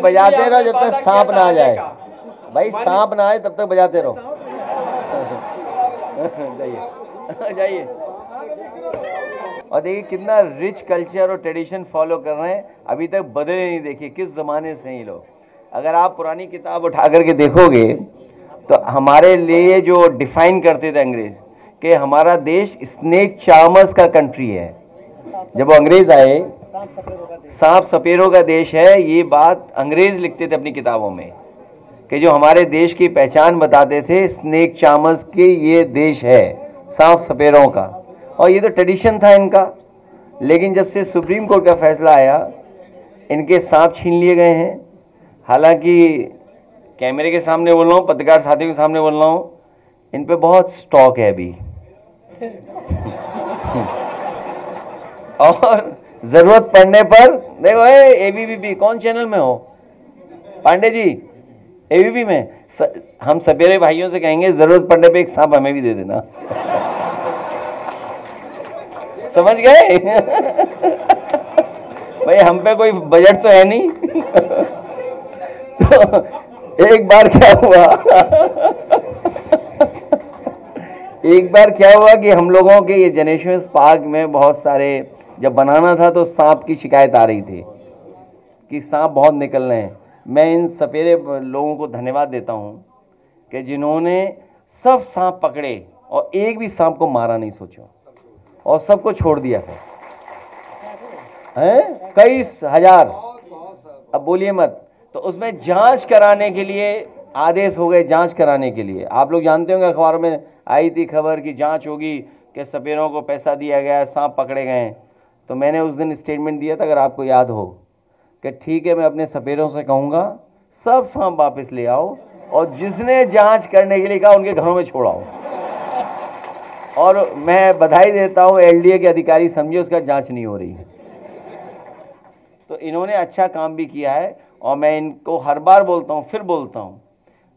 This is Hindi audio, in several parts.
बजाते रहो जब तक सांप ना आ जाए। भाई सांप ना आए तब तक बजाते रहो। जाइए जाइए। और देखिए कितना रिच कल्चर और ट्रेडिशन फॉलो कर रहे हैं, अभी तक बदले नहीं। देखिए किस जमाने से ये लोग। अगर आप पुरानी किताब उठा करके देखोगे तो हमारे लिए जो डिफाइन करते थे अंग्रेज कि हमारा देश स्नेक चार्मर्स का कंट्री है। जब वो अंग्रेज आए, सांप सपेरों का देश है, ये बात अंग्रेज लिखते थे अपनी किताबों में कि जो हमारे देश की पहचान बताते थे, स्नेक चार्मर्स की ये देश है, सांप सपेरों का। और ये तो ट्रेडिशन था इनका। लेकिन जब से सुप्रीम कोर्ट का फैसला आया, इनके सांप छीन लिए गए हैं। हालांकि कैमरे के सामने बोल रहा हूँ, पत्रकार साथियों के सामने बोल रहा हूँ, इन पे बहुत स्टॉक है अभी। और जरूरत पड़ने पर देखो, एबीपी कौन चैनल में हो पांडे जी? एबीपी में हम सपेरे भाइयों से कहेंगे जरूरत पड़ने पे एक सांप हमें भी दे देना। समझ गए? भाई हम पे कोई बजट तो है नहीं। तो एक बार क्या हुआ कि हम लोगों के ये जनेश्वर पार्क में बहुत सारे जब बनाना था तो सांप की शिकायत आ रही थी कि सांप बहुत निकल रहे हैं। मैं इन सपेरे लोगों को धन्यवाद देता हूं कि जिन्होंने सब सांप पकड़े और एक भी सांप को मारा नहीं सोचो, और सबको छोड़ दिया फिर हैं, कई हजार। अब बोलिए मत। तो उसमें जांच कराने के लिए आदेश हो गए, जांच कराने के लिए। आप लोग जानते होंगे, अखबारों में आई थी खबर कि जांच होगी, कि सपेरों को पैसा दिया गया, सांप पकड़े गए। तो मैंने उस दिन स्टेटमेंट दिया था, अगर आपको याद हो, कि ठीक है मैं अपने सपेरों से कहूँगा सब सांप वापस ले आओ, और जिसने जांच करने के लिए कहा उनके घरों में छोड़ाओ। और मैं बधाई देता हूँ एलडीए के अधिकारी, समझे उसका जांच नहीं हो रही है। तो इन्होंने अच्छा काम भी किया है। और मैं इनको हर बार बोलता हूँ, फिर बोलता हूँ,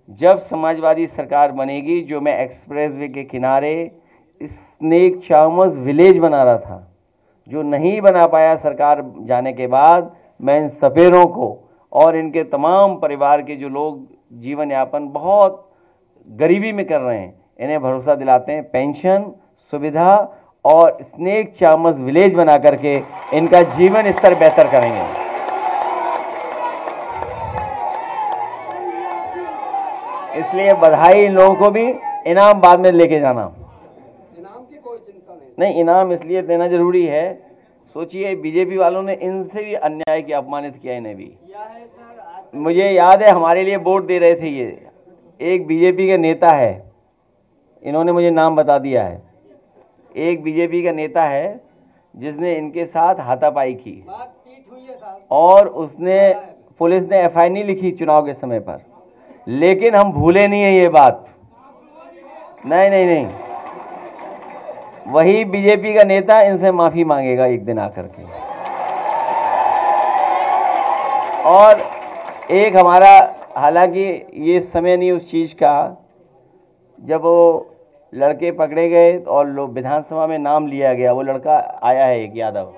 जब समाजवादी सरकार बनेगी, जो मैं एक्सप्रेसवे के किनारे स्नेक चार्मर्स विलेज बना रहा था, जो नहीं बना पाया सरकार जाने के बाद, मैं इन सपेरों को और इनके तमाम परिवार के जो लोग जीवन यापन बहुत गरीबी में कर रहे हैं, इन्हें भरोसा दिलाते हैं पेंशन सुविधा और स्नेक चार्मर्स विलेज बना करके इनका जीवन स्तर बेहतर करेंगे। इसलिए बधाई इन लोगों को भी। इनाम बाद में लेके जाना। इनाम की कोई चिंता नहीं, इनाम इसलिए देना जरूरी है। सोचिए बीजेपी वालों ने इनसे भी अन्याय किया, अपमानित किया इन्हें भी। मुझे याद है हमारे लिए वोट दे रहे थे ये, एक बीजेपी के नेता है, इन्होंने मुझे नाम बता दिया है। एक बीजेपी का नेता है जिसने इनके साथ हाथापाई की, और उसने पुलिस ने एफआईआर नहीं लिखी चुनाव के समय पर। लेकिन हम भूले नहीं है ये बात। नहीं नहीं नहीं, वही बीजेपी का नेता इनसे माफी मांगेगा एक दिन आकर के। और एक हमारा, हालांकि ये समय नहीं उस चीज का, जब वो लड़के पकड़े गए और लोग विधानसभा में नाम लिया गया, वो लड़का आया है एक यादव,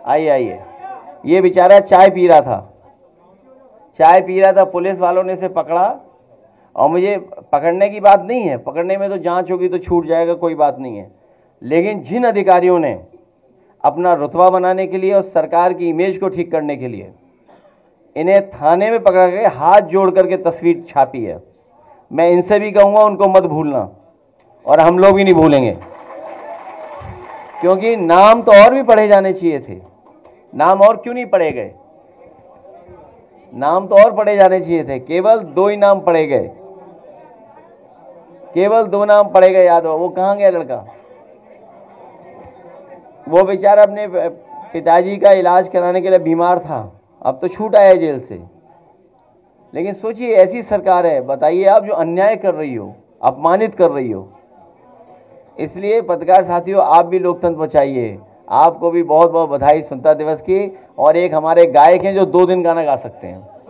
आइए, ये बेचारा चाय पी रहा था, पुलिस वालों ने इसे पकड़ा। और मुझे पकड़ने की बात नहीं है, पकड़ने में तो जांच होगी तो छूट जाएगा, कोई बात नहीं है। लेकिन जिन अधिकारियों ने अपना रुतबा बनाने के लिए और सरकार की इमेज को ठीक करने के लिए इन्हें थाने में पकड़ा के हाथ जोड़ करके तस्वीर छापी है, मैं इनसे भी कहूँगा उनको मत भूलना, और हम लोग भी नहीं भूलेंगे। क्योंकि नाम तो और भी पढ़े जाने चाहिए थे, नाम और क्यों नहीं पढ़े गए? नाम तो और पढ़े जाने चाहिए थे, केवल 2 ही नाम पढ़े गए, केवल 2 नाम पढ़े गए। याद हो वो कहाँ गया लड़का? वो बेचारा अपने पिताजी का इलाज कराने के लिए बीमार था, अब तो छूट आया जेल से। लेकिन सोचिए ऐसी सरकार है, बताइए आप, जो अन्याय कर रही हो, अपमानित कर रही हो। इसलिए पत्रकार साथियों, आप भी लोकतंत्र बचाइए। आपको भी बहुत बहुत बधाई स्वतंत्रता दिवस की। और एक हमारे गायक हैं जो 2 दिन गाना गा सकते हैं।